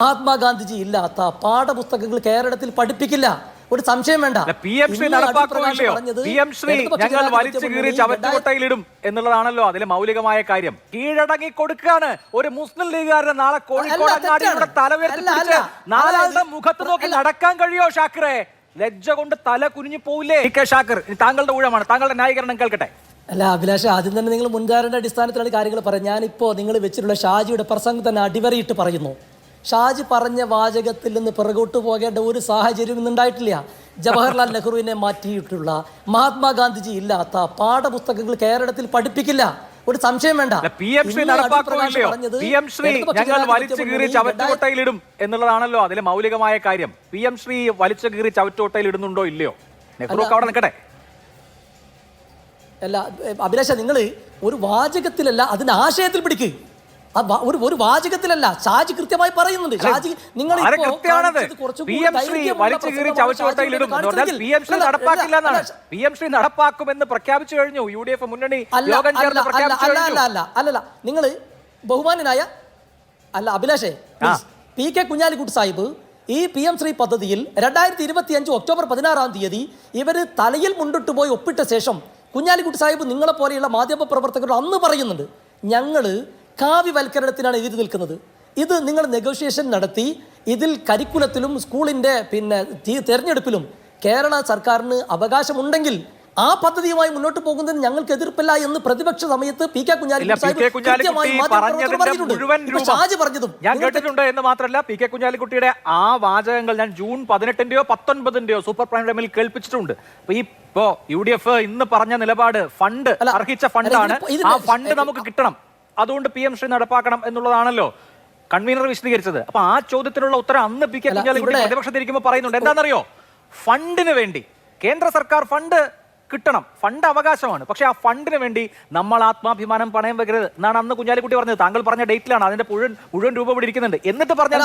മഹാത്മാഗാന്ധിജി ഇല്ലാത്ത പാഠപുസ്തകങ്ങൾ കേരളത്തിൽ പഠിപ്പിക്കില്ല. ഒരു സംശയം വേണ്ട. ഞങ്ങൾ വലിച്ചു കീറി ചവറ്റുകൊട്ടയിലിടും എന്നുള്ളതാണല്ലോ അതിലെ മൗലികമായ കാര്യം. കീഴടങ്ങി കൊടുക്കാണ് ഒരു മുസ്ലിം ലീഗുകാരനെ നാളെ കോഴിക്കോട് അങ്ങാടിയുടെ തലവേർത്തി നാലാളുടെ മുഖത്ത് നോക്കി നടക്കാൻ കഴിയോ ഷാക്കിറെ? ലജ്ജ കൊണ്ട് തല കുനിഞ്ഞു പോവില്ലേ? ഷാക്കിർ, താങ്കളുടെ ഊഴമാണ്, താങ്കളുടെ ന്യായീകരണം കേൾക്കട്ടെ. അല്ല അഭിലാഷ്, ആദ്യം തന്നെ നിങ്ങൾ മുൻധാരണയുടെ അടിസ്ഥാനത്തിലാണ് കാര്യങ്ങൾ പറയാം. ഞാനിപ്പോ നിങ്ങൾ വെച്ചിട്ടുള്ള ഷാജിയുടെ പ്രസംഗം തന്നെ അടിവരയിട്ട് പറയുന്നു. ഷാജി പറഞ്ഞ വാചകത്തിൽ നിന്ന് പിറകോട്ട് പോകേണ്ട ഒരു സാഹചര്യം ഇന്നുണ്ടായിട്ടില്ല. ജവഹർലാൽ നെഹ്റുവിനെ മാറ്റിയിട്ടുള്ള മഹാത്മാഗാന്ധിജി ഇല്ലാത്ത പാഠപുസ്തകങ്ങൾ കേരളത്തിൽ പഠിപ്പിക്കില്ല. ഒരു സംശയം വേണ്ട. ഞങ്ങൾ വലിച്ചു കീറി ചവറ്റുകൊട്ടയിലിടും എന്നുള്ളതാണല്ലോ അതിലെ മൗലികമായ കാര്യം. PM ശ്രീ വലിച്ചു കീറി ചവറ്റുകൊട്ടയിൽ ഇടുന്നുണ്ടോ ഇല്ലയോ? നെഹ്റു ഒക്കെ അവിടെ നിൽക്കട്ടെ. അല്ല അഭിലാഷ, നിങ്ങൾ ഒരു വാചകത്തിലല്ല, അതിന്റെ ആശയത്തിൽ പിടിക്ക്. ഒരു വാചകത്തിലല്ല, ഷാജി കൃത്യമായി പറയുന്നുണ്ട്. ഷാജി നിങ്ങൾ നടപ്പാക്കുമെന്ന് പ്രഖ്യാപിച്ചു കഴിഞ്ഞു. UDF മുന്നണി അല്ലല്ല, നിങ്ങൾ ബഹുമാനായ അല്ല അഭിലാഷേ, PK കുഞ്ഞാലിക്കുട്ടി സാഹിബ് ഈ PM ശ്രീ പദ്ധതിയിൽ 2025 ഒക്ടോബർ 16 ഇവര് തലയിൽ മുണ്ടിട്ട് പോയി ഒപ്പിട്ട ശേഷം കുഞ്ഞാലിക്കുട്ടി സാഹിബ് നിങ്ങളെ പോലെയുള്ള മാധ്യമ പ്രവർത്തകർ അന്ന് പറയുന്നുണ്ട്, ഞങ്ങള് കാവ്യവൽക്കരണത്തിനാണ് എതിര് നിൽക്കുന്നത്. ഇത് നിങ്ങൾ നെഗോഷിയേഷൻ നടത്തി ഇതിൽ കരിക്കുലത്തിലും സ്കൂളിൻ്റെ തെരഞ്ഞെടുപ്പിലും കേരള സർക്കാരിന് അവകാശമുണ്ടെങ്കിൽ ആ പദ്ധതിയുമായി മുന്നോട്ട് പോകുന്നതിന് ഞങ്ങൾക്ക് എതിർപ്പില്ല എന്ന് പ്രതിപക്ഷ സമയത്ത് PK പറഞ്ഞതും ഞാൻ കേട്ടിട്ടുണ്ട്. എന്ന് മാത്രമല്ല, PK കുഞ്ഞാലിക്കുട്ടിയുടെ ആ വാചകങ്ങൾ ഞാൻ ജൂൺ 18-ന്റെയോ 19-ന്റെയോ സൂപ്പർ പ്രൈം ടൈമിൽ കേൾപ്പിച്ചിട്ടുണ്ട്. ഇപ്പോ UDF ഇന്ന് പറഞ്ഞ നിലപാട് ഫണ്ട് അർഹിച്ച ഫണ്ടാണ്, ആ ഫണ്ട് നമുക്ക് കിട്ടണം, അതുകൊണ്ട് PM ശ്രീ നടപ്പാക്കണം എന്നുള്ളതാണല്ലോ കൺവീനർ വിശദീകരിച്ചത്. അപ്പൊ ആ ചോദ്യത്തിനുള്ള ഉത്തരം അന്ന് PK കുഞ്ഞാലിക്കുട്ടി പ്രതിപക്ഷത്തിരിക്കുമ്പോൾ പറയുന്നുണ്ട്. എന്താണെന്നറിയോ? ഫണ്ടിന് വേണ്ടി കേന്ദ്ര സർക്കാർ ഫണ്ട് കിട്ടണം, ഫണ്ട് അവകാശമാണ്, പക്ഷെ ആ ഫണ്ടിന് വേണ്ടി നമ്മൾ ആത്മാഭിമാനം പണയം വെക്കരുത് എന്നാണ് അന്ന് കുഞ്ഞാലിക്കുട്ടി പറഞ്ഞത്. താങ്കൾ പറഞ്ഞ ഡേറ്റിലാണ്, അതിന്റെ മുഴുവൻ രൂപ ഇവിടെ ഇരിക്കുന്നുണ്ട്. എന്നിട്ട് പറഞ്ഞാൽ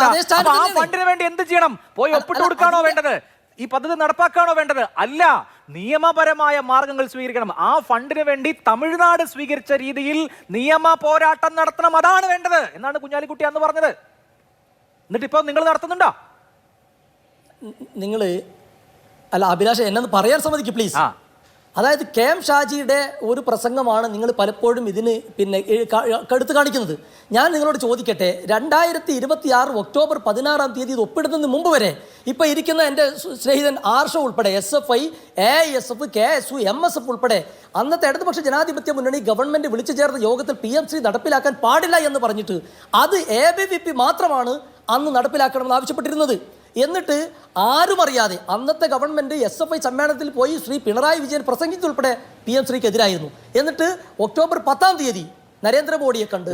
ആ ഫണ്ടിന് വേണ്ടി എന്ത് ചെയ്യണം? പോയി ഒപ്പിട്ട് കൊടുക്കാണോ വേണ്ടത്? ഈ പദ്ധതി നടപ്പാക്കാണോ വേണ്ടത്? അല്ല, നിയമപരമായ മാർഗങ്ങൾ സ്വീകരിക്കണം. ആ ഫണ്ടിന് വേണ്ടി തമിഴ്നാട് സ്വീകരിച്ച രീതിയിൽ നിയമ പോരാട്ടം നടത്തണം, അതാണ് വേണ്ടത് എന്നാണ് കുഞ്ഞാലിക്കുട്ടി അന്ന് പറഞ്ഞത്. എന്നിട്ട് ഇപ്പൊ നിങ്ങൾ നടത്തുന്നുണ്ടോ? നിങ്ങൾ അല്ല അഭിലാഷ്, എന്നെ പറയാൻ സമ്മതിക്കും പ്ലീസ്. അതായത് KM ഷാജിയുടെ ഒരു പ്രസംഗമാണ് നിങ്ങൾ പലപ്പോഴും ഇതിന് എടുത്തു കാണിക്കുന്നത്. ഞാൻ നിങ്ങളോട് ചോദിക്കട്ടെ, 2026 ഒക്ടോബർ 16 ഇത് ഒപ്പിടുന്നതിന് മുമ്പ് വരെ ഇപ്പം ഇരിക്കുന്ന എൻ്റെ സ്നേഹിതൻ ആർഷ ഉൾപ്പെടെ SFI, AISF, KSU, MSF ഉൾപ്പെടെ അന്നത്തെ ഇടതുപക്ഷ ജനാധിപത്യ മുന്നണി ഗവൺമെൻറ് വിളിച്ചു ചേർന്ന യോഗത്തിൽ PM ശ്രീ നടപ്പിലാക്കാൻ പാടില്ല എന്ന് പറഞ്ഞിട്ട് അത് ABVP മാത്രമാണ് അന്ന് നടപ്പിലാക്കണമെന്ന് ആവശ്യപ്പെട്ടിരുന്നത്. എന്നിട്ട് ആരും അറിയാതെ അന്നത്തെ ഗവൺമെന്റ് SFI സമ്മേളനത്തിൽ പോയി ശ്രീ പിണറായി വിജയൻ പ്രസംഗിച്ചുൾപ്പെടെ PM ശ്രീക്ക് എതിരായിരുന്നു. എന്നിട്ട് ഒക്ടോബർ 10 നരേന്ദ്രമോദിയെ കണ്ട്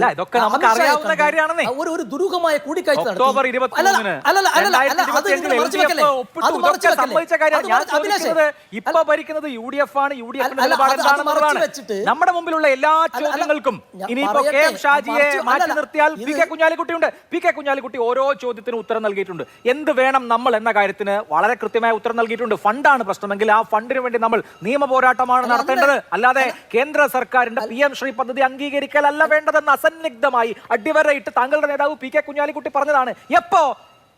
ഒരു ദുരൂഹമായ കൂടിക്കാഴ്ച നടത്തി. നമ്മുടെ മുമ്പിലുള്ള എല്ലാ ചോദ്യങ്ങൾക്കും ഇനിയിപ്പോ KM ഷാജിയെ മാറ്റി നിർത്തിയാൽ PK കുഞ്ഞാലിക്കുട്ടിയുണ്ട്. PK കുഞ്ഞാലിക്കുട്ടി ഓരോ ചോദ്യത്തിനും ഉത്തരം നൽകിയിട്ടുണ്ട്. എന്ത് വേണം നമ്മൾ എന്ന കാര്യത്തിന് വളരെ കൃത്യമായ ഉത്തരം നൽകിയിട്ടുണ്ട്. ഫണ്ടാണ് പ്രശ്നമെങ്കിൽ ആ ഫണ്ടിന് വേണ്ടി നമ്മൾ നിയമ പോരാട്ടമാണ് നടത്തേണ്ടത്, അല്ലാതെ കേന്ദ്ര സർക്കാരിന്റെ PM ശ്രീ പദ്ധതി അംഗീകരിക്കാൻ അല്ല വേണ്ടതെന്ന് അസന്നിഗ്ധമായി അടിവരയിട്ട് താങ്കളുടെ നേതാവ് PK കുഞ്ഞാലിക്കുട്ടി പറഞ്ഞതാണ്. എപ്പോ?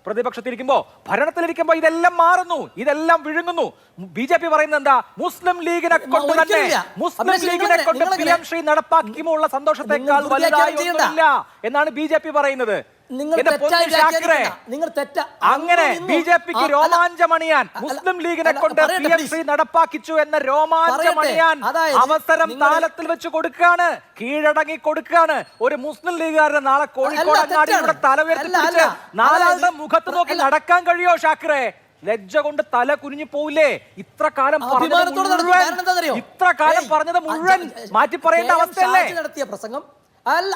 പ്രതിപക്ഷത്തിരിക്കുമ്പോ, ഭരണത്തിലിരിക്കുമ്പോ ഇതെല്ലാം മാറുന്നു, ഇതെല്ലാം വിഴുങ്ങുന്നു. BJP പറയുന്നത് എന്താ? മുസ്ലിം ലീഗിനെ കൊണ്ട് തന്നെ PM ശ്രീ നടപ്പാക്കുമ്പോൾ ഉള്ള സന്തോഷത്തെക്കാൾ വലുതായി ഒന്നുമില്ല എന്നാണ് BJP പറയുന്നത്. അങ്ങനെ BJPക്ക് രോമാഞ്ചമണിയാൻ, മുസ്ലിം ലീഗിനെ കൊണ്ട് PM ശ്രീ നടപ്പാക്കിച്ചു എന്ന രോമാഞ്ചമണിയാൻ അവസരം താലത്തിൽ വെച്ച് കൊടുക്കുകയാണ്, കീഴടങ്ങി കൊടുക്കുകയാണ്. ഒരു മുസ്ലിം ലീഗുകാരനെ നാളെ കോഴിക്കോട് അങ്ങാടിയുടെ തലവേർത്തി നാലാളുടെ മുഖത്ത് നോക്കി നടക്കാൻ കഴിയോ ഷാക്കിറെ? ലജ്ജ കൊണ്ട് തല കുനിഞ്ഞു പോവില്ലേ? ഇത്ര കാലം പറഞ്ഞത് മുഴുവൻ മാറ്റി പറയേണ്ട അവസ്ഥയല്ലേ? നടത്തിയ പ്രസംഗം അല്ല,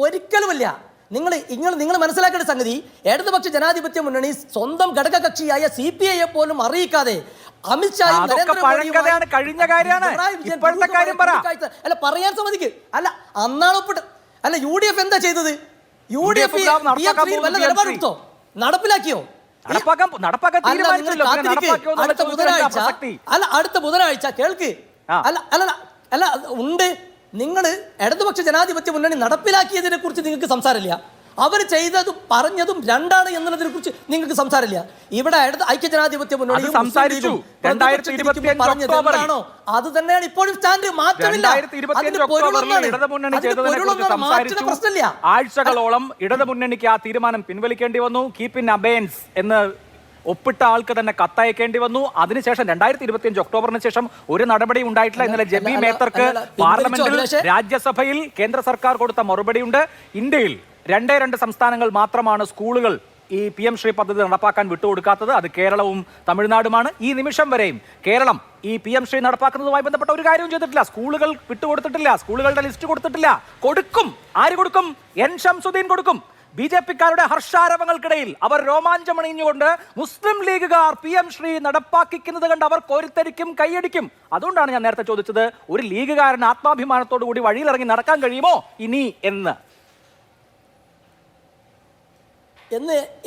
ഒരിക്കലുമല്ല. നിങ്ങൾ മനസ്സിലാക്കേണ്ട സംഗതി, ഇടതുപക്ഷ ജനാധിപത്യ മുന്നണി സ്വന്തം ഘടകകക്ഷിയായ CPI പോലും അറിയിക്കാതെ അമിത്ഷായും കഴിഞ്ഞ കാര്യമാണ് അല്ല പറയാൻ സമ്മതിക്ക്. അല്ല അന്നാണ് ഒപ്പിട്ട്. അല്ല UDF എന്താ ചെയ്തത്? UDF നിലപാടെടുത്തോ? നടപ്പിലാക്കിയോ? അടുത്ത ബുധനാഴ്ച കേൾക്ക്. അല്ല ഉണ്ട്, നിങ്ങൾ ഇടതുപക്ഷ ജനാധിപത്യ മുന്നണി നടപ്പിലാക്കിയതിനെ കുറിച്ച് നിങ്ങൾക്ക് സംസാരമില്ല. അവർ ചെയ്തതും പറഞ്ഞതും രണ്ടാണ് എന്നതിനെ കുറിച്ച് നിങ്ങൾക്ക് സംസാരമില്ല. ഇവിടെ ഐക്യജനാധിപത്യ മുന്നണി സംസാരിച്ചു. 2025 പറഞ്ഞതാണോ അത് തന്നെയാണ് ഇപ്പോഴും സ്റ്റാൻഡ്. മാറ്റമില്ല. പ്രശ്നമില്ല. ആഴ്ചകളോളം ഇടതുമുന്നണിക്ക് ആ തീരുമാനം പിൻവലിക്കേണ്ടി വന്നു. കീപ്പ് ഇൻ അബേൻസ് എന്ന് ഒപ്പിട്ട ആൾക്ക് തന്നെ കത്തയക്കേണ്ടി വന്നു. അതിനുശേഷം 2025 ഒക്ടോബറിന് ശേഷം ഒരു നടപടി ഉണ്ടായിട്ടില്ല. ഇന്നലെ ജെബി മേത്തർക്ക് പാർലമെന്റിൽ രാജ്യസഭയിൽ കേന്ദ്ര സർക്കാർ കൊടുത്ത മറുപടിയുണ്ട്. ഇന്ത്യയിൽ 2 സംസ്ഥാനങ്ങൾ മാത്രമാണ് സ്കൂളുകൾ ഈ PM ശ്രീ പദ്ധതി നടപ്പാക്കാൻ വിട്ടുകൊടുക്കാത്തത്. അത് കേരളവും തമിഴ്നാടുമാണ്. ഈ നിമിഷം വരെയും കേരളം ഈ PM ശ്രീ നടപ്പാക്കുന്നതുമായി ബന്ധപ്പെട്ട ഒരു കാര്യവും ചെയ്തിട്ടില്ല. സ്കൂളുകൾ വിട്ടുകൊടുത്തിട്ടില്ല. സ്കൂളുകളുടെ ലിസ്റ്റ് കൊടുത്തിട്ടില്ല. കൊടുക്കും. ആര് കൊടുക്കും? N ശംസുദ്ദീൻ കൊടുക്കും. BJP-ക്കാരുടെ ഹർഷാരവങ്ങൾക്കിടയിൽ അവർ രോമാഞ്ചമണിഞ്ഞുകൊണ്ട് മുസ്ലിം ലീഗുകാർ PM ശ്രീ നടപ്പാക്കിക്കുന്നത് കണ്ട് അവർ കോരിത്തരിക്കും, കൈയടിക്കും. അതുകൊണ്ടാണ് ഞാൻ നേരത്തെ ചോദിച്ചത്, ഒരു ലീഗുകാരന് ആത്മാഭിമാനത്തോടു കൂടി വഴിയിലിറങ്ങി നടക്കാൻ കഴിയുമോ ഇനി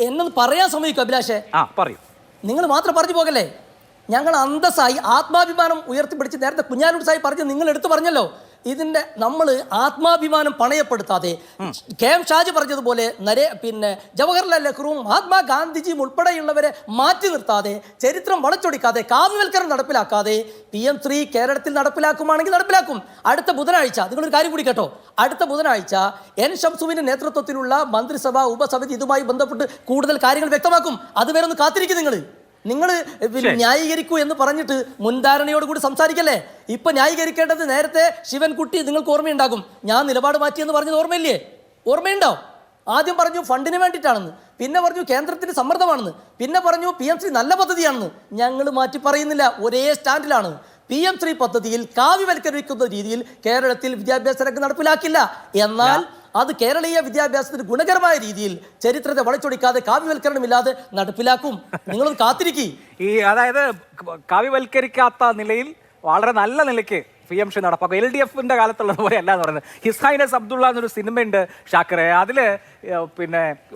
എന്നത് പറയാൻ സമ്മതിക്കും അഭിലാഷേ? പറയൂ. നിങ്ങൾ മാത്രം പറഞ്ഞു പോകല്ലേ. ഞങ്ങൾ അന്തസ്സായി ആത്മാഭിമാനം ഉയർത്തിപ്പിടിച്ച് നേരത്തെ കുഞ്ഞാലൂർ സാഹിബ് പറഞ്ഞു, നിങ്ങൾ എടുത്തു പറഞ്ഞല്ലോ, ഇതിന്റെ നമ്മൾ ആത്മാഭിമാനം പണയപ്പെടുത്താതെ KM ഷാജി പറഞ്ഞതുപോലെ ജവഹർലാൽ നെഹ്റുവും മഹാത്മാഗാന്ധിജിയും ഉൾപ്പെടെയുള്ളവരെ മാറ്റി നിർത്താതെ, ചരിത്രം വളച്ചൊടിക്കാതെ, കാവ്യവൽക്കരണം നടപ്പിലാക്കാതെ PM ശ്രീ കേരളത്തിൽ നടപ്പിലാക്കുവാണെങ്കിൽ നടപ്പിലാക്കും. അടുത്ത ബുധനാഴ്ച നിങ്ങളൊരു കാര്യം കൂടി കേട്ടോ, അടുത്ത ബുധനാഴ്ച N ശംസുവിന്റെ നേതൃത്വത്തിലുള്ള മന്ത്രിസഭ ഉപസമിതി ഇതുമായി ബന്ധപ്പെട്ട് കൂടുതൽ കാര്യങ്ങൾ വ്യക്തമാക്കും. അതുവരെ ഒന്ന് കാത്തിരിക്കും. നിങ്ങൾ ന്യായീകരിക്കൂ എന്ന് പറഞ്ഞിട്ട് മുൻധാരണയോടുകൂടി സംസാരിക്കല്ലേ. ഇപ്പൊ ന്യായീകരിക്കേണ്ടത് നേരത്തെ ശിവൻകുട്ടി നിങ്ങൾക്ക് ഓർമ്മയുണ്ടാകും, ഞാൻ നിലപാട് മാറ്റിയെന്ന് പറഞ്ഞത് ഓർമ്മയില്ലേ? ഓർമ്മയുണ്ടോ? ആദ്യം പറഞ്ഞു ഫണ്ടിന് വേണ്ടിയിട്ടാണെന്ന്, പിന്നെ പറഞ്ഞു കേന്ദ്രത്തിന്റെ സമ്മർദ്ദമാണെന്ന്, പിന്നെ പറഞ്ഞു PM ശ്രീ നല്ല പദ്ധതിയാണെന്ന്. ഞങ്ങൾ മാറ്റി പറയുന്നില്ല, ഒരേ സ്റ്റാൻഡിലാണ്. PM ശ്രീ പദ്ധതിയിൽ കാവ്യവൽക്കരിക്കുന്ന രീതിയിൽ കേരളത്തിൽ വിദ്യാഭ്യാസ രംഗം നടപ്പിലാക്കില്ല. എന്നാൽ അത് കേരളീയ വിദ്യാഭ്യാസത്തിന് ഗുണകരമായ രീതിയിൽ ചരിത്രത്തെ വളച്ചൊടിക്കാതെ കാവ്യവൽക്കരണമില്ലാതെ നടപ്പിലാക്കും. നിങ്ങളൊന്ന് കാത്തിരിക്കി. അതായത് കാവ്യവൽക്കരിക്കാത്ത നിലയിൽ വളരെ നല്ല നിലയ്ക്ക് PM ശ്രീ നടപ്പാക്കും. LDF-ന്റെ കാലത്തുള്ളത് പോലെ അല്ല എന്ന് പറയുന്നത്. ഹിസ് ഹൈനസ് അബ്ദുള്ള എന്നൊരു സിനിമയുണ്ട് ഷാക്കറെ, അതില്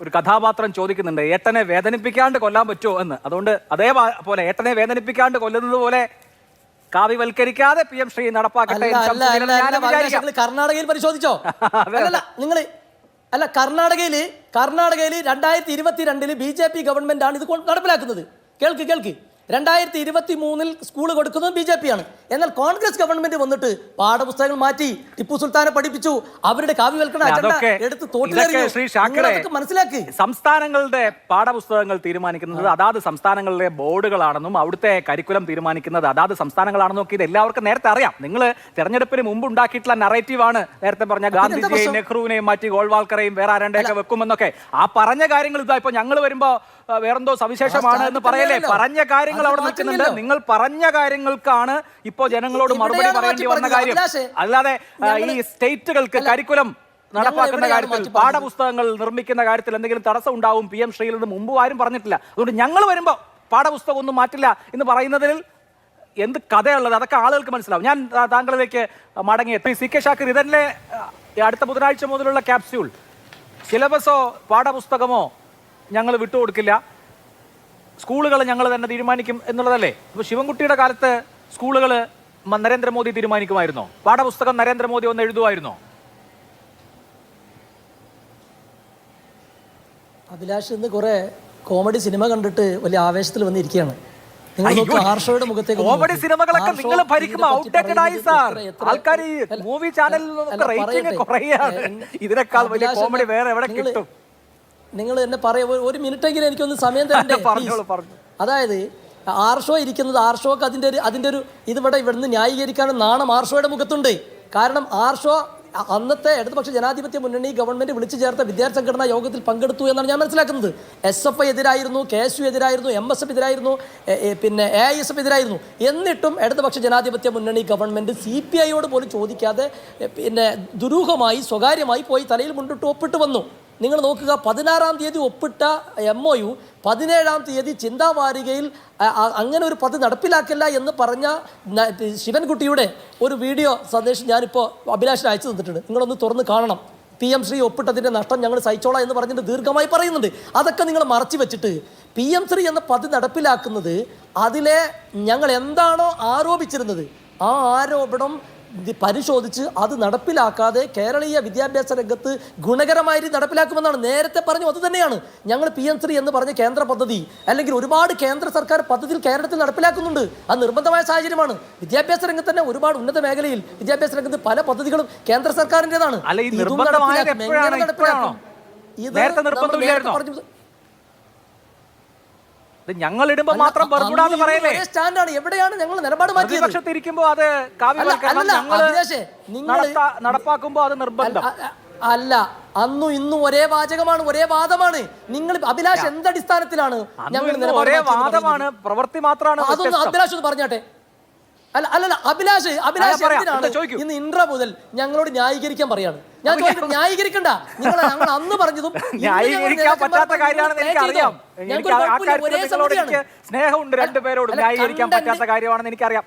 ഒരു കഥാപാത്രം ചോദിക്കുന്നുണ്ട്, ഏട്ടനെ വേദനിപ്പിക്കാണ്ട് കൊല്ലാൻ പറ്റുമോ എന്ന്. അതുകൊണ്ട് അതേപോലെ ഏട്ടനെ വേദനിപ്പിക്കാണ്ട് കൊല്ലുന്നത് പോലെ കാവ്യവൽക്കരിക്കാതെ PM ശ്രീ നടപ്പാക്കട്ടെ. കർണാടകയിൽ പരിശോധിച്ചോ? കർണാടകയിൽ 2022 BJP ഗവൺമെന്റ് ആണ് ഇത് നടപ്പിലാക്കുന്നത്. കേൾക്ക് 2023 സ്കൂൾ കൊടുക്കുന്നത് BJP ആണ്. എന്നാൽ കോൺഗ്രസ് ഗവൺമെന്റ് വന്നിട്ട് പാഠപുസ്തകങ്ങൾ മാറ്റി, ടിപ്പു സുൽത്താനെ പഠിപ്പിച്ചു, അവരുടെ കാവ്യവൽക്കരണ അജണ്ട എടുത്ത് തോട്ടിലെറിഞ്ഞു. മനസ്സിലാക്കി. സംസ്ഥാനങ്ങളുടെ പാഠപുസ്തകങ്ങൾ തീരുമാനിക്കുന്നത് അതാത് സംസ്ഥാനങ്ങളിലെ ബോർഡുകളാണെന്നും അവിടുത്തെ കരിക്കുലം തീരുമാനിക്കുന്നത് അതാത് സംസ്ഥാനങ്ങളാണെന്നും ഒക്കെ ഇത് എല്ലാവർക്കും നേരത്തെ അറിയാം. നിങ്ങൾ തെരഞ്ഞെടുപ്പിന് മുമ്പ് ഉണ്ടാക്കിയിട്ടുള്ള നറേറ്റീവാണ് നേരത്തെ പറഞ്ഞ ഗാന്ധിജിയെയും നെഹ്റുവിനെയും മാറ്റി ഗോൾവാൾക്കറേയും വേറെ ആരണ്ടെയൊക്കെ വെക്കുമെന്നൊക്കെ. ആ പറഞ്ഞ കാര്യങ്ങൾ ഇതാ ഇപ്പൊ ഞങ്ങൾ വരുമ്പോ വേറെന്തോ സവിശേഷമാണ് എന്ന് പറയല്ലേ. പറഞ്ഞ കാര്യങ്ങൾ അവിടെ നിൽക്കുന്നുണ്ട്. നിങ്ങൾ പറഞ്ഞ കാര്യങ്ങൾക്കാണ് ഇപ്പോ ജനങ്ങളോട് മറുപടി പറയേണ്ടി വന്ന കാര്യം. അല്ലാതെ ഈ സ്റ്റേറ്റുകൾക്ക് കരിക്കുലം നടപ്പാക്കുന്ന കാര്യത്തിൽ, പാഠപുസ്തകങ്ങൾ നിർമ്മിക്കുന്ന കാര്യത്തിൽ എന്തെങ്കിലും തടസ്സം ഉണ്ടാവും PM ശ്രീയിൽ നിന്ന് മുമ്പ് ആരും പറഞ്ഞിട്ടില്ല. അതുകൊണ്ട് ഞങ്ങൾ വരുമ്പോ പാഠപുസ്തകം ഒന്നും മാറ്റില്ല എന്ന് പറയുന്നതിൽ എന്ത് കഥയുള്ളത് അതൊക്കെ ആളുകൾക്ക് മനസ്സിലാവും. ഞാൻ താങ്കളിലേക്ക് മടങ്ങിയെത്തി. CK ഷാക്കിർ, ഇതന്നെ അടുത്ത ബുധനാഴ്ച മുതലുള്ള ക്യാപ്സ്യൂൾ സിലബസോ പാഠപുസ്തകമോ ഞങ്ങൾ വിട്ടുകൊടുക്കില്ല, സ്കൂളുകൾ ഞങ്ങൾ തന്നെ തീരുമാനിക്കും എന്നുള്ളതല്ലേ? അപ്പോൾ ശിവൻകുട്ടിയുടെ കാലത്ത് സ്കൂളുകൾ നരേന്ദ്രമോദി തീരുമാനിക്കുമായിരുന്നോ? പാഠപുസ്തകം നരേന്ദ്രമോദി ഒന്ന് എഴുതുമായിരുന്നോ? അഭിലാഷ് ഇന്ന് കുറെ കോമഡി സിനിമ കണ്ടിട്ട് വലിയ ആവേശത്തിൽ വന്നിരിക്കുകയാണ്. കോമഡി സിനിമകളൊക്കെ നിങ്ങൾ ഭരിക്കുമ്പോൾ ഔട്ട്ഡേറ്റഡ് ആയി സാർ. ആൾക്കാർ ഈ മൂവി ചാനലിലൊക്കെ റേറ്റിംഗ് കുറയാണ്. ഇതിനേക്കാൾ വലിയ കോമഡി വേറെ എവിടെ കിട്ടും? നിങ്ങൾ എന്നെ പറയാ, ഒരു മിനിറ്റെങ്കിലും എനിക്കൊന്ന് സമയം തരണ്ടേ? അതായത് ആർഷോ ഇരിക്കുന്നത്, ആർഷോക്ക് അതിൻ്റെ ഒരു ഇവിടുന്ന് ന്യായീകരിക്കാനും നാണം ആർഷോയുടെ മുഖത്തുണ്ട്. കാരണം ആർഷോ അന്നത്തെ ഇടതുപക്ഷ ജനാധിപത്യ മുന്നണി ഗവൺമെന്റ് വിളിച്ചു ചേർത്ത വിദ്യാർത്ഥി സംഘടനാ യോഗത്തിൽ പങ്കെടുത്തു എന്നാണ് ഞാൻ മനസ്സിലാക്കുന്നത്. SFI എതിരായിരുന്നു, KSU എതിരായിരുന്നു, MSF എതിരായിരുന്നു, AISF എതിരായിരുന്നു. എന്നിട്ടും ഇടതുപക്ഷ ജനാധിപത്യ മുന്നണി ഗവൺമെന്റ് CPIയോട് പോലും ചോദിക്കാതെ ദുരൂഹമായി സ്വകാര്യമായി പോയി തലയിൽ മുണ്ടിട്ട് ഒപ്പിട്ട് വന്നു. നിങ്ങൾ നോക്കുക, 16-ാം തീയതി ഒപ്പിട്ട MOU 17-ാം തീയതി ചിന്താവാരികയിൽ അങ്ങനെ ഒരു പദ്ധതി നടപ്പിലാക്കില്ല എന്ന് പറഞ്ഞ ശിവൻകുട്ടിയുടെ ഒരു വീഡിയോ സന്ദേശം ഞാനിപ്പോൾ അഭിലാഷിന് അയച്ചു തന്നിട്ടുണ്ട്. നിങ്ങളൊന്ന് തുറന്ന് കാണണം. PM ശ്രീ ഒപ്പിട്ടതിൻ്റെ നഷ്ടം ഞങ്ങൾ സഹിച്ചോളാം എന്ന് പറഞ്ഞിട്ട് ദീർഘമായി പറയുന്നുണ്ട്. അതൊക്കെ നിങ്ങൾ മറച്ചു വെച്ചിട്ട് PM ശ്രീ എന്ന പദ്ധതി നടപ്പിലാക്കുന്നത് അതിലെ ഞങ്ങൾ എന്താണോ ആരോപിച്ചിരുന്നത് ആ ആരോപണം പരിശോധിച്ച് അത് നടപ്പിലാക്കാതെ കേരളീയ വിദ്യാഭ്യാസ രംഗത്ത് ഗുണകരമായി നടപ്പിലാക്കുമെന്നാണ് നേരത്തെ പറഞ്ഞു. അത് തന്നെയാണ് ഞങ്ങൾ PM3 എന്ന് പറഞ്ഞ കേന്ദ്ര പദ്ധതി, അല്ലെങ്കിൽ ഒരുപാട് കേന്ദ്ര സർക്കാർ പദ്ധതികൾ കേരളത്തിൽ നടപ്പിലാക്കുന്നുണ്ട്. അത് നിർബന്ധമായ സാഹചര്യമാണ്. വിദ്യാഭ്യാസ രംഗത്ത് തന്നെ ഒരുപാട് ഉന്നത മേഖലയിൽ വിദ്യാഭ്യാസ രംഗത്ത് പല പദ്ധതികളും കേന്ദ്ര സർക്കാരിൻ്റെതാണ്. ഞങ്ങൾ ഇടുമ്പോ മാത്രം സ്റ്റാൻഡാണ്. എവിടെയാണ് ഞങ്ങൾ നിലപാട് മാറ്റിയത്? അത് നടപ്പാക്കുമ്പോ അത് നിർബന്ധം അല്ല. അന്നും ഇന്നും ഒരേ വാചകമാണ്, ഒരേ വാദമാണ്. നിങ്ങൾ അഭിലാഷ് എന്തടിസ്ഥാനത്തിലാണ് ഞങ്ങൾ ഒരേ വാദമാണ്, പ്രവൃത്തി മാത്രമാണ്. അതൊന്നും അഭിലാഷ് ഒന്ന് പറഞ്ഞാട്ടെ. അല്ലല്ല, അഭിലാഷ് എന്തിനാണ് ഇന്ന് ഇൻട്ര മുതൽ ഞങ്ങളോട് ന്യായീകരിക്കാൻ പറയാണ്? ഞാൻ ന്യായീകരിക്കണ്ട. ഞങ്ങൾ അന്ന് പറഞ്ഞതും ന്യായീകരിക്കാൻ പറ്റാത്ത കാര്യമാണെന്ന് എനിക്കറിയാം. സ്നേഹമുണ്ട് രണ്ടുപേരോടും. ന്യായീകരിക്കാൻ പറ്റാത്ത കാര്യമാണെന്ന് എനിക്കറിയാം.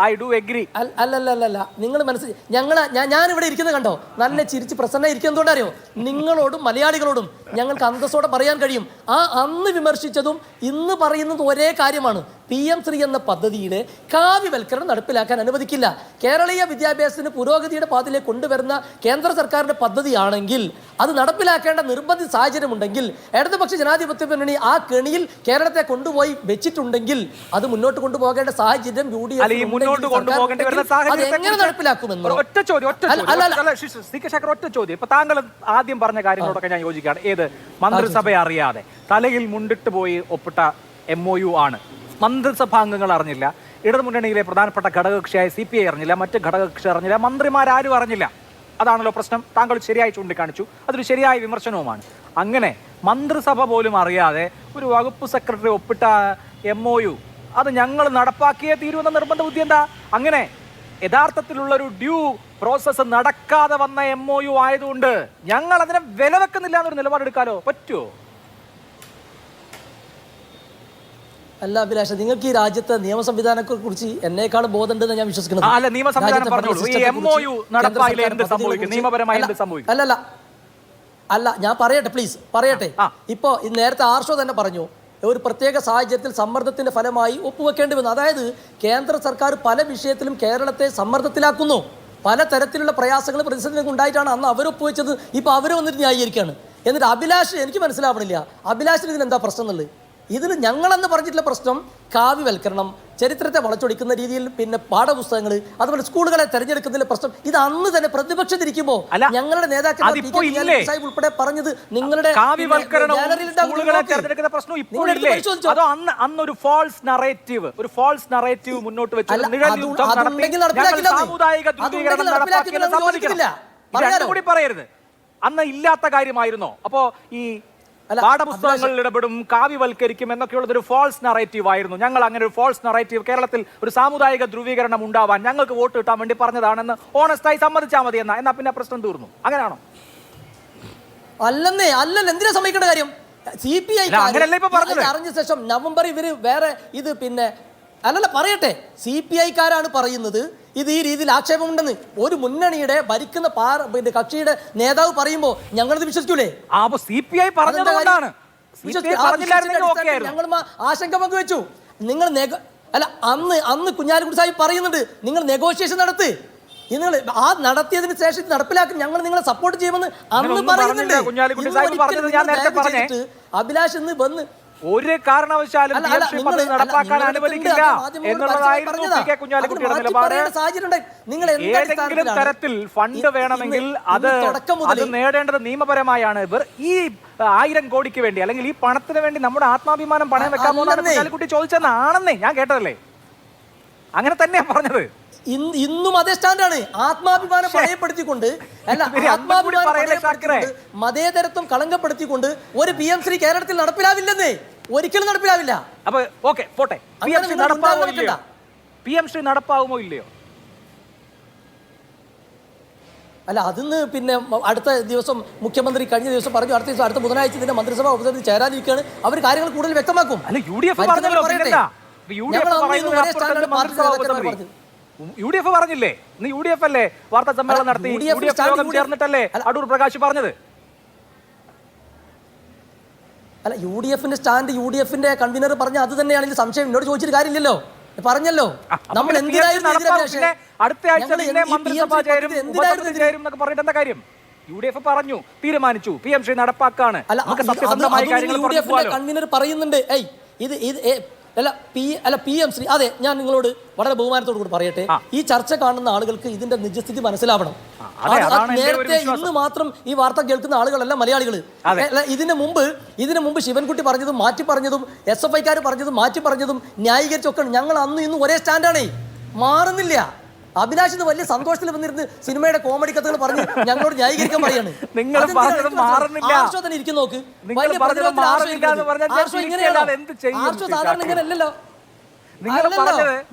I do agree. അല്ലല്ല, നിങ്ങൾ ഞാൻ ഇവിടെ ഇരിക്കുന്നത് കണ്ടോ, നല്ല ചിരിച്ച് പ്രസന്ന ഇരിക്കുന്നതുകൊണ്ട് അറിയോ, നിങ്ങളോടും മലയാളികളോടും ഞങ്ങൾക്ക് അന്തസ്സോടെ പറയാൻ കഴിയും. ആ അന്ന് വിമർശിച്ചതും ഇന്ന് പറയുന്നത് ഒരേ കാര്യമാണ്. PM3 എന്ന പദ്ധതിയുടെ കാവ്യവൽക്കരണം നടപ്പിലാക്കാൻ അനുവദിക്കില്ല. കേരളീയ വിദ്യാഭ്യാസത്തിന് പുരോഗതിയുടെ പാതയിലേക്ക് കൊണ്ടുവരുന്ന കേന്ദ്ര സർക്കാരിന്റെ പദ്ധതിയാണെങ്കിൽ അത് നടപ്പിലാക്കേണ്ട നിർബന്ധിത സാഹചര്യം ഉണ്ടെങ്കിൽ, ഇടതുപക്ഷ ജനാധിപത്യ മുന്നണി ആ കെണിയിൽ കേരളത്തെ കൊണ്ടുപോയി വെച്ചിട്ടുണ്ടെങ്കിൽ അത് മുന്നോട്ട് കൊണ്ടുപോകേണ്ട സാഹചര്യം എങ്ങനെ നടപ്പിലാക്കുമെന്ന് ഒറ്റ ചോദ്യം. ഇപ്പൊ താങ്കൾ ആദ്യം പറഞ്ഞ കാര്യങ്ങളോടൊക്കെ ഞാൻ യോജിക്കുകയാണ്. ഏത് മന്ത്രിസഭയെ അറിയാതെ തലയിൽ മുണ്ടിട്ട് പോയി ഒപ്പിട്ട MOU ആണ്. മന്ത്രിസഭാംഗങ്ങൾ അറിഞ്ഞില്ല, ഇടതുമുന്നണിയിലെ പ്രധാനപ്പെട്ട ഘടകകക്ഷിയായ CPI അറിഞ്ഞില്ല, മറ്റ് ഘടകകക്ഷി അറിഞ്ഞില്ല, മന്ത്രിമാരാരും അറിഞ്ഞില്ല. അതാണല്ലോ പ്രശ്നം. താങ്കൾ ശരിയായി ചൂണ്ടിക്കാണിച്ചു. അതൊരു ശരിയായ വിമർശനവുമാണ്. അങ്ങനെ മന്ത്രിസഭ പോലും അറിയാതെ ഒരു വകുപ്പ് സെക്രട്ടറി ഒപ്പിട്ട MOU അത് ഞങ്ങൾ നടപ്പാക്കിയേ തീരുമെന്ന നിർബന്ധ ബുദ്ധി എന്താ? അങ്ങനെ യഥാർത്ഥത്തിലുള്ളൊരു ഡ്യൂ പ്രോസസ്സ് നടക്കാതെ വന്ന MOU ആയതുകൊണ്ട് ഞങ്ങൾ അതിനെ വില വെക്കുന്നില്ല എന്നൊരു നിലപാടെടുക്കാലോ? പറ്റുമോ? അല്ല അഭിലാഷ, നിങ്ങൾക്ക് ഈ രാജ്യത്തെ നിയമ സംവിധാനത്തെ കുറിച്ച് എന്നേക്കാളും ബോധമുണ്ടെന്ന് ഞാൻ വിശ്വസിക്കുന്നത്. അല്ല, ഞാൻ പറയട്ടെ, പ്ലീസ് പറയട്ടെ. ഇപ്പോ നേരത്തെ ആർഷോ തന്നെ പറഞ്ഞു, ഒരു പ്രത്യേക സാഹചര്യത്തിൽ സമ്മർദ്ദത്തിന്റെ ഫലമായി ഒപ്പുവെക്കേണ്ടി വന്നു. അതായത് കേന്ദ്ര സർക്കാർ പല വിഷയത്തിലും കേരളത്തെ സമ്മർദ്ദത്തിലാക്കുന്നു. പല തരത്തിലുള്ള പ്രയാസങ്ങൾ പ്രതിസന്ധികൾ ഉണ്ടായിട്ടാണ് അന്ന് അവരൊപ്പുവെച്ചത്. ഇപ്പൊ അവർ വന്നിട്ട് ന്യായീകരിക്കുകയാണ്. എന്നിട്ട് അഭിലാഷ്, എനിക്ക് മനസ്സിലാവണില്ല അഭിലാഷിന് ഇതിന് എന്താ പ്രശ്നം എന്നുള്ളത്. ഇതിന് ഞങ്ങളെന്ന് പറഞ്ഞിട്ടുള്ള പ്രശ്നം കാവ്യവൽക്കരണം, ചരിത്രത്തെ വളച്ചൊടിക്കുന്ന രീതിയിൽ പിന്നെ പാഠപുസ്തകങ്ങൾ, അതുപോലെ സ്കൂളുകളെ തെരഞ്ഞെടുക്കുന്നതിലെ പ്രശ്നം. ഇത് അന്ന് തന്നെ പ്രതിപക്ഷത്തിരിക്കുമ്പോൾ ഞങ്ങളുടെ നേതാക്കൾ ഉൾപ്പെടെ പറഞ്ഞത് നിങ്ങളുടെ അന്നൊരു ഫാൾസ് നറേറ്റീവ് മുന്നോട്ട് വെച്ചു. പറയരുത്, അന്ന് ഇല്ലാത്ത കാര്യമായിരുന്നോ? അപ്പോ ഈ പാഠപുസ്തകങ്ങളിൽ ഇടപെടും, കാവ്യവൽക്കരിക്കും എന്നൊക്കെയുള്ളത് ഒരു ഫാൾസ് നറേറ്റീവ് ആയിരുന്നു. ഞങ്ങൾ അങ്ങനെ ഒരു ഫാൾസ് നറേറ്റീവ്, കേരളത്തിൽ ഒരു സാമുദായിക ധ്രുവീകരണം ഉണ്ടാവാൻ ഞങ്ങൾക്ക് വോട്ട് കിട്ടാൻ വേണ്ടി പറഞ്ഞതാണെന്ന് ഓണസ്റ്റായി സമ്മതിച്ചാൽ മതി എന്നാ പിന്നെ പ്രശ്നം തീർന്നു. അങ്ങനെയാണോ? അല്ലല്ല, എന്തിനാ സമ്മതിക്കേണ്ട കാര്യം? CPI അറിഞ്ഞ ശേഷം നവംബർ ഇവര് വേറെ ഇത് പിന്നെ അല്ലല്ല പറയട്ടെ, CPI-ക്കാരാണ് പറയുന്നത് ഇത് ഈ രീതിയിൽ ആക്ഷേപമുണ്ടെന്ന്. ഒരു മുന്നണിയുടെ ഭരിക്കുന്ന കക്ഷിയുടെ നേതാവ് പറയുമ്പോ ഞങ്ങളത് വിശ്വസിക്കൂലേ? CPI പറഞ്ഞതുകൊണ്ടാണ് ഞങ്ങൾ ആശങ്ക പങ്കുവെച്ചു. നിങ്ങൾ അന്ന് കുഞ്ഞാലിക്കുട്ടി സാഹിബ് പറയുന്നുണ്ട്, നിങ്ങൾ നെഗോഷിയേഷൻ നടത്ത്, നിങ്ങൾ ആ നടത്തിയതിന് ശേഷം നടപ്പിലാക്കി ഞങ്ങൾ നിങ്ങളെ സപ്പോർട്ട് ചെയ്യുമെന്ന് അന്ന് പറയുന്നുണ്ട്. അഭിലാഷ് ഇന്ന് വന്ന് ഒരു കാരണവശാലും നടപ്പാക്കാൻ അനുവദിക്കില്ല എന്നുള്ളതായിരുന്നു PK കുഞ്ഞാലിക്കുട്ടിയുടെ നിലപാട്. ഏതെങ്കിലും തരത്തിൽ ഫണ്ട് വേണമെങ്കിൽ അത് നേടേണ്ടത് നിയമപരമായാണ്. ഈ 1000 കോടിക്ക് വേണ്ടി അല്ലെങ്കിൽ ഈ പണത്തിന് വേണ്ടി നമ്മുടെ ആത്മാഭിമാനം പണയം വെക്കാമോ എന്നാണ് കുഞ്ഞാലിക്കുട്ടി ചോദിച്ചതെന്നാണെന്നേ ഞാൻ കേട്ടതല്ലേ? അങ്ങനെ തന്നെയാ പറഞ്ഞത്. ഇന്നും അതേ സ്റ്റാൻഡാണ്. ആത്മാഭിമാനം പണയപ്പെടുത്തിക്കൊണ്ട്, മതേതരത്വം കളങ്കപ്പെടുത്തിക്കൊണ്ട് ഒരു PM3 കേരളത്തിൽ നടപ്പിലാവില്ലെന്നേ, ഒരിക്കലും നടപ്പിലാവില്ല. അപ്പൊ ഓക്കെ പോട്ടെ, PM3 നടപ്പാവുമോ ഇല്ലയോ? അല്ല, അതിന്ന് പിന്നെ അടുത്ത ദിവസം മുഖ്യമന്ത്രി കഴിഞ്ഞ ദിവസം പറഞ്ഞു, അടുത്ത ബുധനാഴ്ച ഇതിന്റെ മന്ത്രിസഭാ ഉപസമിതി ചേരാനിരിക്കുകയാണ്. അവർ കാര്യങ്ങൾ കൂടുതൽ വ്യക്തമാക്കും. അല്ല, UDF പറഞ്ഞില്ലേ? ഇന്ന് UDF അല്ലേ വാർത്താ സമ്മേളനം നടത്തി? UDF യോഗം ചേർന്നിട്ടല്ലേ അടൂർ പ്രകാശ് പറഞ്ഞത്? അല്ല, UDF-ന്റെ സ്റ്റാൻഡ് UDF-ന്റെ കൺവീനർ പറഞ്ഞ അത് തന്നെയാണെങ്കിൽ സംശയം എന്നോട് ചോദിച്ചിട്ട് കാര്യമില്ലല്ലോ. പറഞ്ഞല്ലോ നമ്മൾ എന്തിനായിരുന്നു എതിരെ അഭിലാഷേ? അടുത്ത ആഴ്ച പിന്നെ മന്ത്രിസഭ ചേരും, ഉപസമിതി ചേരും എന്നൊക്കെ പറഞ്ഞിട്ട് എന്താ കാര്യം? UDF പറഞ്ഞു, തീരുമാനിച്ചു, PMC നടപ്പാക്കാണ്. കൺവീനർ പറയുന്നുണ്ട് PMC. അതെ, ഞാൻ നിങ്ങളോട് വളരെ ബഹുമാനത്തോടു കൂടി പറയട്ടെ, ഈ ചർച്ച കാണുന്ന ആളുകൾക്ക് ഇതിന്റെ നിജസ്ഥിതി മനസ്സിലാവണം. നേരത്തെ ഇന്ന് മാത്രം ഈ വാർത്ത കേൾക്കുന്ന ആളുകളല്ല മലയാളികൾ. ഇതിനു മുമ്പ് ശിവൻകുട്ടി പറഞ്ഞതും മാറ്റി പറഞ്ഞതും SFIക്കാർ പറഞ്ഞതും മാറ്റി പറഞ്ഞതും ന്യായീകരിച്ചൊക്കെ ഞങ്ങൾ അന്നും ഇന്നും ഒരേ സ്റ്റാൻഡാണേ, മാറുന്നില്ല. അഭിലാഷിന് വലിയ സന്തോഷത്തിൽ വന്നിരുന്ന് സിനിമയുടെ കോമഡി കഥകൾ പറഞ്ഞ് ഞങ്ങളോട് ന്യായീകരിക്കാൻ പറയാണ്. ഇരിക്കും നോക്ക്, സാധാരണ ഇങ്ങനെ അല്ലല്ലോ.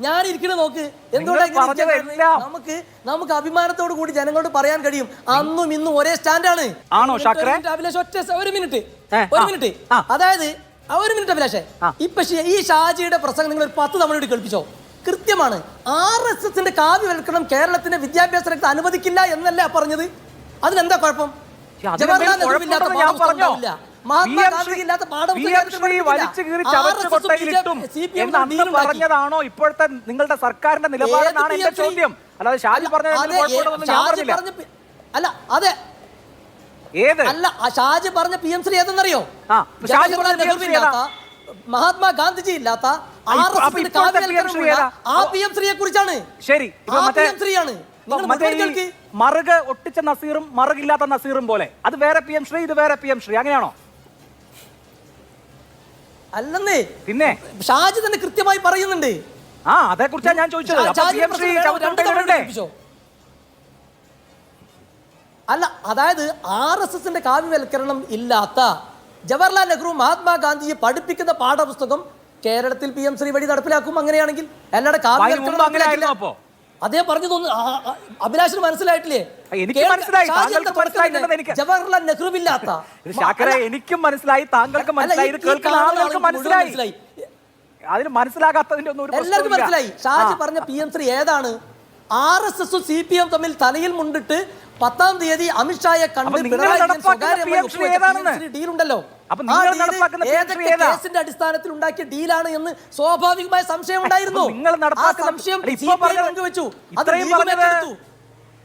ഞാൻ ഇരിക്കണ നോക്ക്, എന്തുകൊണ്ടാണ് നമുക്ക് അഭിമാനത്തോടു കൂടി ജനങ്ങളോട് പറയാൻ കഴിയും അന്നും ഇന്നും ഒരേ സ്റ്റാൻഡാണ്. അഭിലാഷ് ഒരു മിനിറ്റ് അതായത് ഒരു മിനിറ്റ് അഭിലാഷേ, ഇപ്പൊ ഈ ഷാജിയുടെ പ്രസംഗം നിങ്ങൾ ഒരു 10 തവണ കേൾപ്പിച്ചോ? കൃത്യമാണ്. RSSന്റെ കാവ്യവൽക്കരണം കേരളത്തിന്റെ വിദ്യാഭ്യാസ രംഗത്ത് അനുവദിക്കില്ല എന്നല്ല പറഞ്ഞത്. അതിനെന്താ കുഴപ്പം? ജവഹർലാൽ നെഹ്റു ഇല്ലാത്ത പാഠപുസ്തകമില്ല, മഹാത്മാഗാന്ധി ഇല്ലാത്ത പറഞ്ഞതാണോ ഇപ്പോഴത്തെ നിങ്ങളുടെ സർക്കാരിന്റെ നിലപാടെന്നാണ് എന്റെ ചോദ്യം. അല്ലാതെ ഷാജി പറഞ്ഞത് അല്ല. അതെ, അല്ല, ഷാജി പറഞ്ഞ PMC ഏതെന്നറിയോ? ജവഹർലാൽ നെഹ്റു ഇല്ലാത്ത, മഹാത്മാഗാന്ധിജി ഇല്ലാത്ത കുറിച്ചാണ്. ശരി, മറുക് ഒട്ടിച്ച നസീറും മറുകില്ലാത്ത നസീറും പോലെ അത് വേറെ PMC, ഇത് വേറെ PMC, അങ്ങനെയാണോ? അല്ലെന്നേ, പിന്നെ ഷാജി തന്നെ കൃത്യമായി പറയുന്നുണ്ട്. അതേ കുറിച്ചാണ് ഞാൻ ചോദിച്ചത്. അല്ല, അതായത് RSSന്റെ കാവ്യവൽക്കരണം ഇല്ലാത്ത ജവഹർലാൽ നെഹ്റു മഹാത്മാഗാന്ധിയെ പഠിപ്പിക്കുന്ന പാഠപുസ്തകം കേരളത്തിൽ PMC വഴി നടപ്പിലാക്കും. അങ്ങനെയാണെങ്കിൽ അല്ലാതെ അതേ പറഞ്ഞു തോന്നുന്നു. അഭിലാഷിന് മനസ്സിലായിട്ടില്ലേ? ജവഹർലാൽ നെഹ്റു ഇല്ലാത്ത, എനിക്കും മനസ്സിലായി, താങ്കൾക്ക് മനസ്സിലായി, അതിന് മനസ്സിലാകാത്തതിന്റെ ഒന്നും എല്ലാവർക്കും മനസ്സിലായി. ഷാജി പറഞ്ഞ PMC ഏതാണ്? RSSും CPM തമ്മിൽ തലയിൽ മുണ്ടിട്ട് 10-ാം തീയതി അമിത്ഷായെ കണ്ട് ഡീലുണ്ടല്ലോ, കേസിന്റെ അടിസ്ഥാനത്തിൽ ഉണ്ടാക്കിയ ഡീലാണ് എന്ന് സ്വാഭാവികമായ സംശയം ഉണ്ടായിരുന്നു.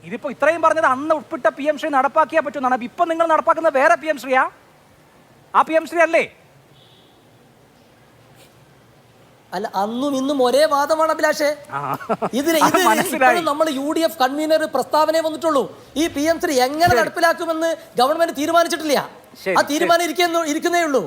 ഇതിപ്പോ ഇത്രയും പറഞ്ഞത് അന്ന് ഉൾപ്പെട്ട PMC നടപ്പാക്കിയാ പറ്റുന്നതാണ്. ഇപ്പൊ നിങ്ങൾ നടപ്പാക്കുന്നത് വേറെ PMC-യാ? ആ PMC അല്ലേ? അല്ല, അന്നും ഇന്നും ഒരേ വാദമാണ് അഭിലാഷേ. ഇതിന് നമ്മൾ UDF കൺവീനർ പ്രസ്താവനയെ വന്നിട്ടുള്ളൂ. ഈ PMC എങ്ങനെ നടപ്പിലാക്കുമെന്ന് ഗവൺമെന്റ് തീരുമാനിച്ചിട്ടില്ല. ആ തീരുമാനം ഇരിക്കുന്നേ ഉള്ളൂ.